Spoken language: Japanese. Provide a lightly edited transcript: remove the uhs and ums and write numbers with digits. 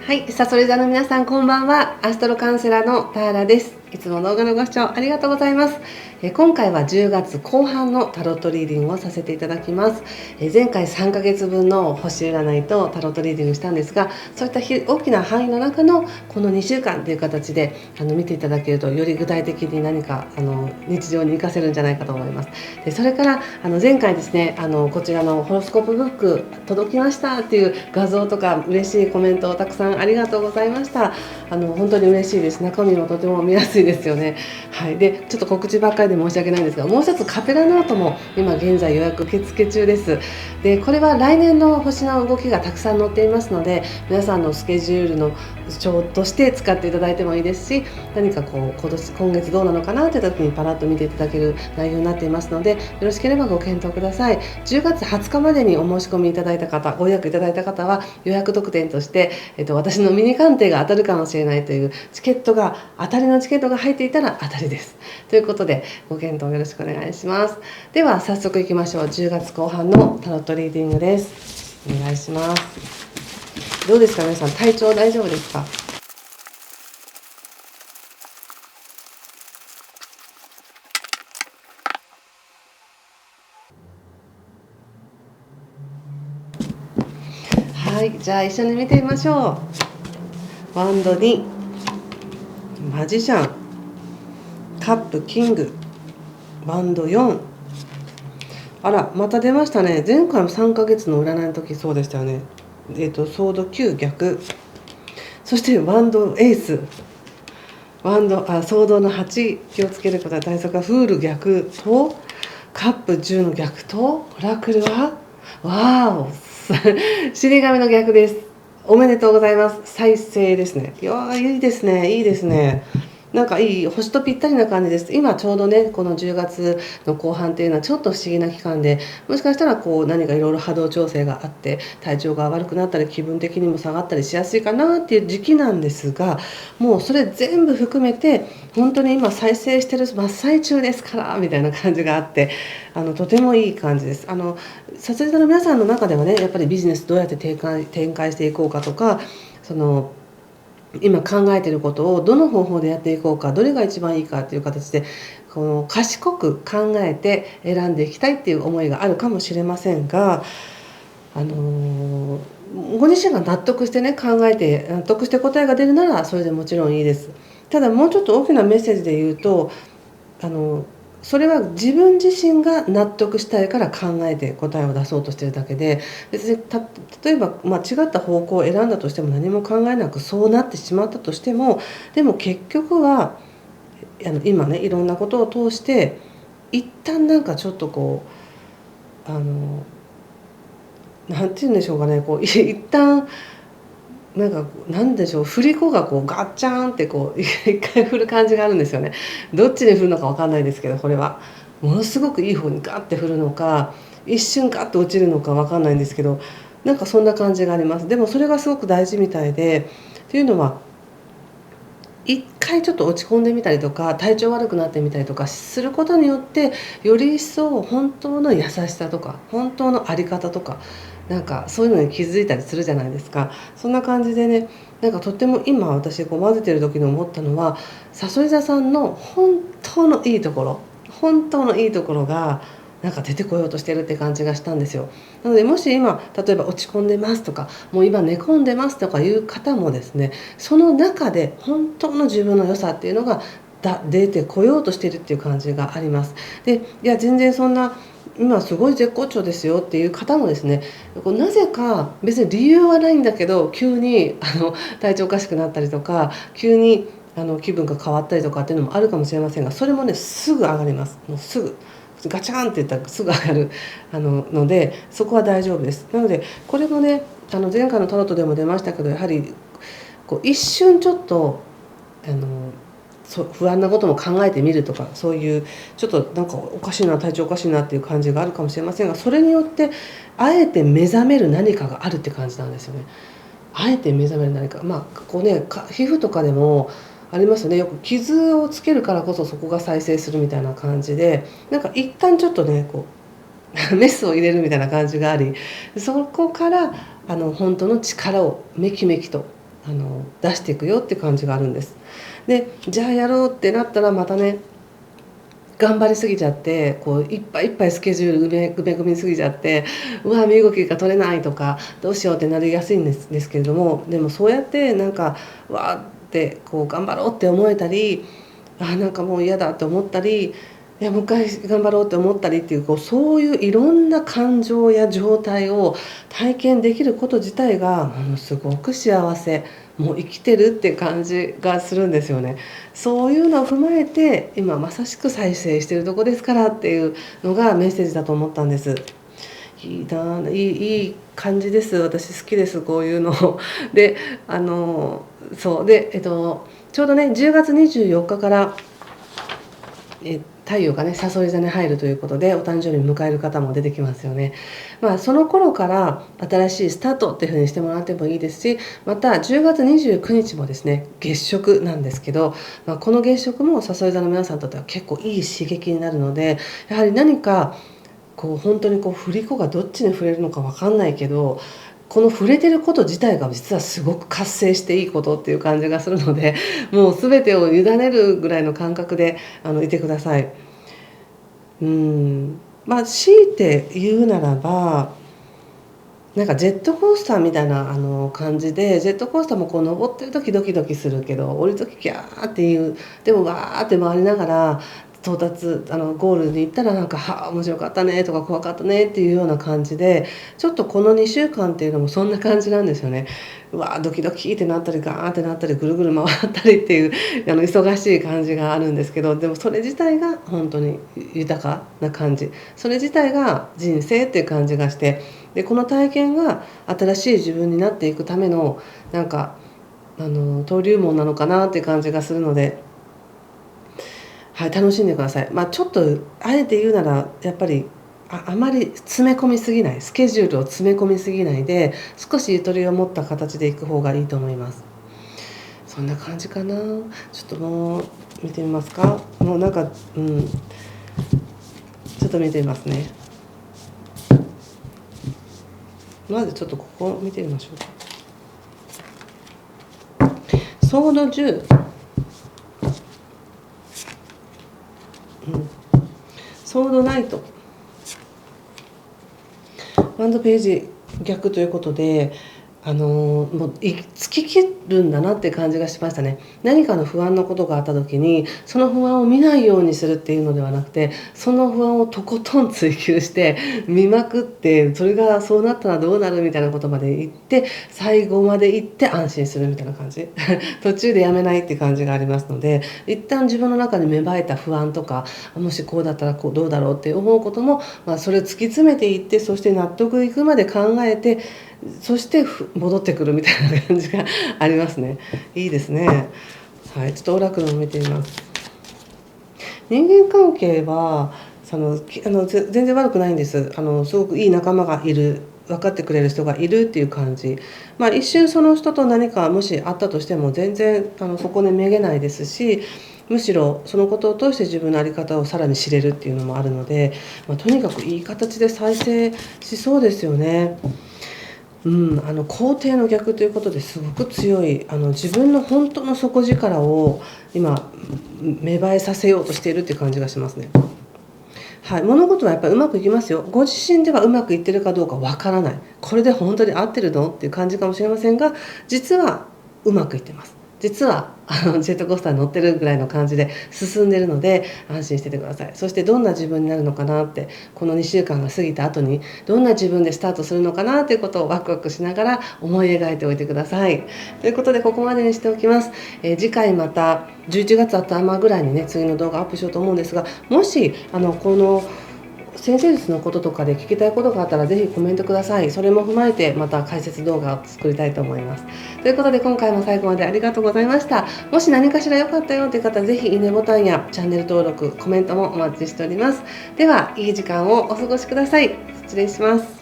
はい、さそり座の皆さんこんばんは。アストロカウンセラーのターラです。いつも動画のご視聴ありがとうございます。今回は10月後半のタロットリーディングをさせていただきます。前回3ヶ月分の星占いとタロットリーディングしたんですが、そういった大きな範囲の中のこの2週間という形で見ていただけると、より具体的に何か日常に活かせるんじゃないかと思います。でそれから前回ですね、こちらのホロスコープブック届きましたっていう画像とか嬉しいコメントをたくさんありがとうございました。本当に嬉しいです。中身もとても見やすいですよね。はい、でちょっと告知ばっかりで申し訳ないんですが、もう一つカペラノートも今現在予約受付中です。でこれは来年の星の動きがたくさん載っていますので、皆さんのスケジュールの帳として使っていただいてもいいですし、何かこう今月どうなのかなという時にパラッと見ていただける内容になっていますので、よろしければご検討ください。10月20日までにお申し込みいただいた方、ご予約いただいた方は予約特典として、私のミニ鑑定が当たるかもしれないというチケットが、当たりのチケットが入っていたら当たりです。ということでご検討よろしくお願いします。では早速いきましょう。10月後半のタロットリーディングです。お願いします。どうですか皆さん、体調大丈夫ですか？はい、じゃあ一緒に見てみましょう。ワンドにマジシャン、カップキング、ワンド4。あら、また出ましたね。前回も3ヶ月の占いの時そうでしたよね。ソード9逆、そしてワンドエース、ソードの8、気をつけることは対策はフール逆とカップ10の逆と、オラクルはわーお死神の逆です。おめでとうございます。再生ですね。いやー、いいですね、いいですね。なんかいい星とぴったりな感じです。今ちょうどね、この10月の後半っていうのはちょっと不思議な期間で、もしかしたらこう何かいろいろ波動調整があって体調が悪くなったり気分的にも下がったりしやすいかなっていう時期なんですが、もうそれ全部含めて本当に今再生してる真っ最中ですからみたいな感じがあって、とてもいい感じです。さつり座の皆さんの中ではね、やっぱりビジネスどうやって展開していこうかとか、今考えていることをどの方法でやっていこうか、どれが一番いいかという形でこの賢く考えて選んでいきたいっていう思いがあるかもしれませんが、ご自身が納得してね、考えて納得して答えが出るならそれでもちろんいいです。ただもうちょっと大きなメッセージで言うと、それは自分自身が納得したいから考えて答えを出そうとしているだけで、別に例えば、違った方向を選んだとしても何も考えなくそうなってしまったとしても、でも結局は今ね、いろんなことを通して一旦なんかちょっとこうなんて言うんでしょうかね、こう一旦なんでしょう、振り子がこうガッチャーンってこう一回振る感じがあるんですよね。どっちに振るのか分かんないですけど、これはものすごくいい方にガッて振るのか、一瞬ガッと落ちるのか分かんないんですけど、なんかそんな感じがあります。でもそれがすごく大事みたいで、というのは一回ちょっと落ち込んでみたりとか体調悪くなってみたりとかすることによって、より一層本当の優しさとか本当の在り方とか、なんかそういうのに気づいたりするじゃないですか。そんな感じでね、なんかとっても今私こう混ぜてる時に思ったのは、さそり座さんの本当のいいところ、本当のいいところがなんか出てこようとしてるって感じがしたんですよ。なのでもし今例えば落ち込んでますとか、もう今寝込んでますとかいう方もですね、その中で本当の自分の良さっていうのが出てこようとしてるっていう感じがあります。で、いや全然そんな今すごい絶好調ですよっていう方もですね、こうなぜか別に理由はないんだけど急に体調おかしくなったりとか、急に気分が変わったりとかっていうのもあるかもしれませんが、それもねすぐ上がります。もうすぐガチャンって言ったらすぐ上がるので、そこは大丈夫です。なのでこれもね、前回のタロットでも出ましたけど、やはりこう一瞬ちょっと不安なことも考えてみるとか、そういうちょっとなんかおかしいな、体調おかしいなっていう感じがあるかもしれませんが、それによってあえて目覚める何かがあるって感じなんですよね。あえて目覚める何か、こうね、皮膚とかでもありますよね。よく傷をつけるからこそそこが再生するみたいな感じで、なんか一旦ちょっとねこうメスを入れるみたいな感じがあり、そこから本当の力をめきめきと出していくよって感じがあるんです。で、じゃあやろうってなったらまたね、頑張りすぎちゃって、こういっぱいいっぱいスケジュール埋め込みすぎちゃって、うわ身動きが取れないとか、どうしようってなりやすいんですけれども、でもそうやってなんかわーってこう頑張ろうって思えたり、なんかもう嫌だって思ったり、いやもう一回頑張ろうって思ったりっていう、そういういろんな感情や状態を体験できること自体がものすごく幸せ、もう生きてるって感じがするんですよね。そういうのを踏まえて今まさしく再生してるとこですからっていうのがメッセージだと思ったんです。いいいい感じです。私好きです、こういうの。で、そうで、ちょうどね10月24日から、太陽がね誘い座に入るということでお誕生日迎える方も出てきますよね。その頃から新しいスタートっていうふうにしてもらってもいいですし、また10月29日もですね月食なんですけど、この月食も誘い座の皆さんにとっては結構いい刺激になるので、やはり何か本当に振り子がどっちに触れるのか分かんないけど、この触れてること自体が実はすごく活性していいことっていう感じがするので、もう全てを委ねるぐらいの感覚でいてください。強いて言うならば、なんかジェットコースターみたいな感じで、ジェットコースターも登ってる時ドキドキするけど、降りる時ギャーっていう、でもわーって回りながら到達ゴールに行ったらなんか面白かったねとか怖かったねっていうような感じで、ちょっとこの2週間っていうのもそんな感じなんですよね。うわードキドキってなったりガーってなったりぐるぐる回ったりっていう忙しい感じがあるんですけど、でもそれ自体が本当に豊かな感じ、それ自体が人生っていう感じがして、でこの体験が新しい自分になっていくためのなんか登竜門なのかなっていう感じがするので、はい、楽しんでください。ちょっとあえて言うならやっぱりあまり詰め込みすぎない、スケジュールを詰め込みすぎないで、少しゆとりを持った形でいく方がいいと思います。そんな感じかな。ちょっともう見てみますか。もうなんかちょっと見てみますね。まずちょっとここを見てみましょうか。ソード10、ソードナイト、ワンドページ逆ということで、もう尽き切るんだなって感じがしましたね。何かの不安なことがあった時にその不安を見ないようにするっていうのではなくて、その不安をとことん追求して見まくって、それがそうなったらどうなるみたいなことまで言って、最後まで言って安心するみたいな感じ途中でやめないって感じがありますので、一旦自分の中に芽生えた不安とか、もしこうだったらどうだろうって思うことも、それを突き詰めていって、そして納得いくまで考えて、そして戻ってくるみたいな感じがありますね。いいですね。はい、ちょっとオラクルも見てみます。人間関係は全然悪くないんです。すごくいい仲間がいる、分かってくれる人がいるっていう感じ。一瞬その人と何かもしあったとしても全然そこでめげないですし、むしろそのことを通して自分の在り方をさらに知れるっていうのもあるので、とにかくいい形で再生しそうですよね。肯定の逆ということですごく強い自分の本当の底力を今芽生えさせようとしているっていう感じがしますね。はい、物事はやっぱりうまくいきますよ。ご自身ではうまくいってるかどうかわからない。これで本当に合ってるのっていう感じかもしれませんが、実はうまくいってます。実はジェットコースターに乗ってるぐらいの感じで進んでるので、安心しててください。そしてどんな自分になるのかなって、この2週間が過ぎた後にどんな自分でスタートするのかなということをワクワクしながら思い描いておいてください。ということでここまでにしておきます。次回また11月頭ぐらいにね、次の動画アップしようと思うんですが、もしこの先生術のこととかで聞きたいことがあったらぜひコメントください。それも踏まえてまた解説動画を作りたいと思います。ということで今回も最後までありがとうございました。もし何かしら良かったよという方はぜひいいねボタンやチャンネル登録、コメントもお待ちしております。では、いい時間をお過ごしください。失礼します。